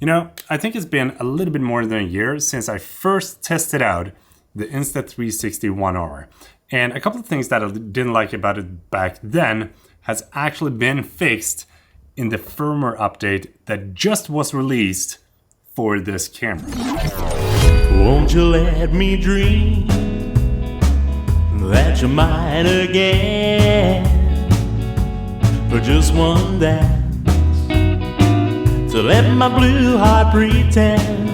You know, I think it's been a little bit more than a year since I first tested out the Insta360 ONE R. And a couple of things that I didn't like about it back then has actually been fixed in the firmware update that just was released for this camera. Won't you let me dream that you're mine again for just one dance, to let my blue heart pretend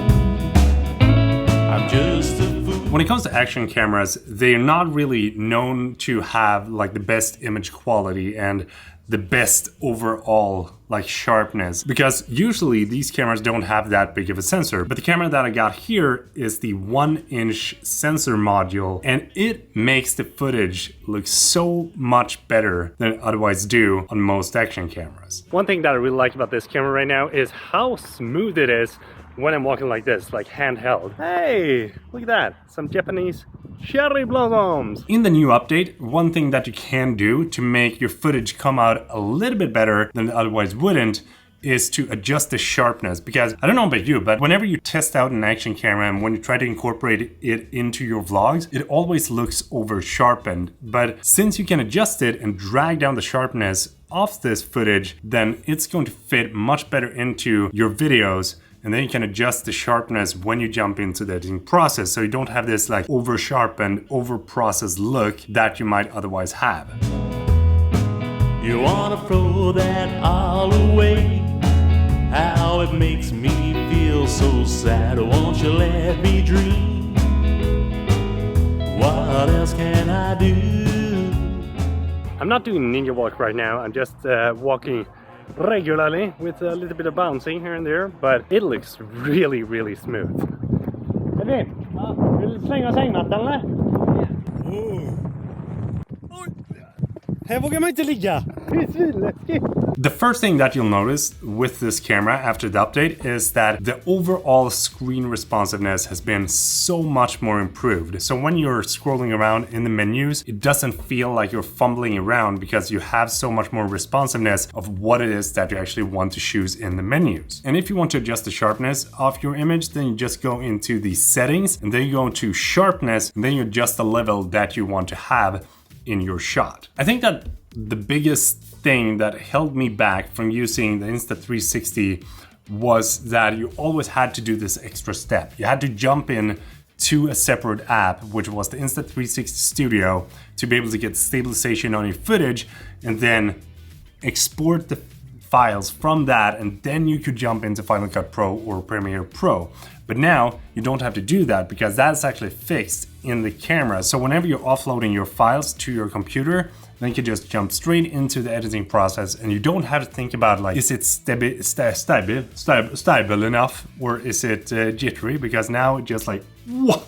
I'm just a fool. When it comes to action cameras, they're not really known to have like the best image quality and the best overall like sharpness, because usually these cameras don't have that big of a sensor. But the camera that I got here is the 1-inch sensor module, and it makes the footage look so much better than it otherwise do on most action cameras. One thing that I really like about this camera right now is how smooth it is when I'm walking like this, like handheld. Hey, look at that, some Japanese cherry blossoms. In the new update, one thing that you can do to make your footage come out a little bit better than it otherwise wouldn't is to adjust the sharpness. Because I don't know about you, but whenever you test out an action camera and when you try to incorporate it into your vlogs, it always looks over sharpened. But since you can adjust it and drag down the sharpness of this footage, then it's going to fit much better into your videos. And then you can adjust the sharpness when you jump into the editing process, so you don't have this like over sharpened, over processed look that you might otherwise have. You wanna throw that all away, how it makes me feel so sad. Won't you let me dream, what else can I do? I'm not doing ninja walk right now, I'm just walking regularly with a little bit of bouncing here and there, but it looks really, really smooth. Edvin, vill du slänga sängmattan eller? Här vågar man inte ligga. Det är svinläskigt. The first thing that you'll notice with this camera after the update is that the overall screen responsiveness has been so much more improved. So when you're scrolling around in the menus, it doesn't feel like you're fumbling around because you have so much more responsiveness of what it is that you actually want to choose in the menus. And if you want to adjust the sharpness of your image, then you just go into the settings and then you go to sharpness and then you adjust the level that you want to have in your shot. I think that the biggest thing that held me back from using the Insta360 was that you always had to do this extra step. You had to jump in to a separate app, which was the Insta360 Studio, to be able to get stabilization on your footage and then export the files from that, and then you could jump into Final Cut Pro or Premiere Pro. But now you don't have to do that because that's actually fixed in the camera. So whenever you're offloading your files to your computer, then you can just jump straight into the editing process and you don't have to think about like, is it stable enough or is it jittery? Because now it just like,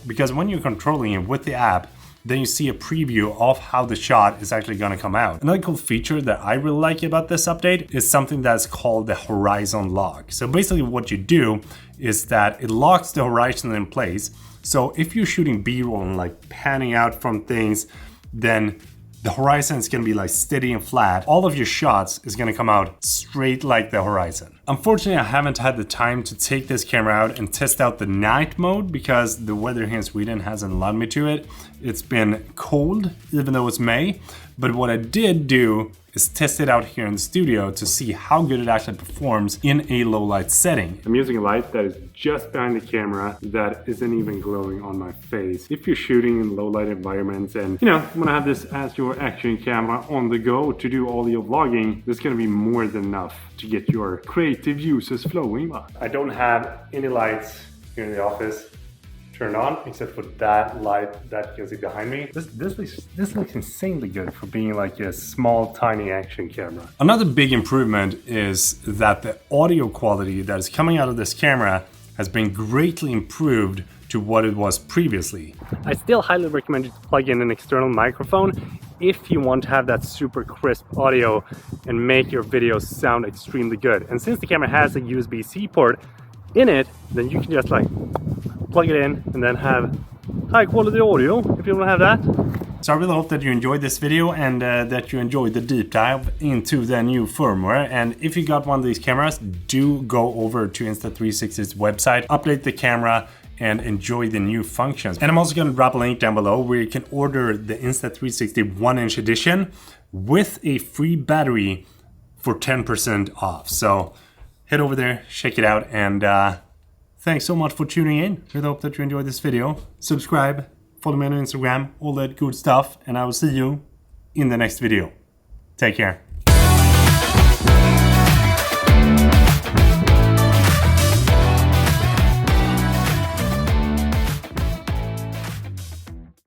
because when you're controlling it with the app, then you see a preview of how the shot is actually going to come out. Another cool feature that I really like about this update is something that's called the horizon lock. So basically what you do is that it locks the horizon in place. So if you're shooting B-roll and like panning out from things, then the horizon is going to be like steady and flat. All of your shots is going to come out straight like the horizon. Unfortunately, I haven't had the time to take this camera out and test out the night mode because the weather here in Sweden hasn't allowed me to it. It's been cold, even though it's May. But what I did do is test it out here in the studio to see how good it actually performs in a low light setting. I'm using a light that is just behind the camera that isn't even glowing on my face. If you're shooting in low light environments and you want to have this as your action camera on the go to do all your vlogging, this is going to be more than enough to get your creative juices flowing. I don't have any lights here in the office turned on except for that light that you can see behind me. This looks insanely good for being like a small tiny action camera. Another big improvement is that the audio quality that is coming out of this camera has been greatly improved to what it was previously. I still highly recommend you to plug in an external microphone if you want to have that super crisp audio and make your videos sound extremely good. And since the camera has a USB-C port in it, then you can just like plug it in and then have high quality audio if you want to have that. So I really hope that you enjoyed this video and that you enjoyed the deep dive into the new firmware. And if you got one of these cameras, do go over to Insta360's website, update the camera, and enjoy the new functions. And I'm also going to drop a link down below where you can order the Insta360 1 inch edition with a free battery for 10% off. So head over there, check it out, and thanks so much for tuning in. I hope that you enjoyed this video. Subscribe, follow me on Instagram, all that good stuff, and I will see you in the next video. Take care.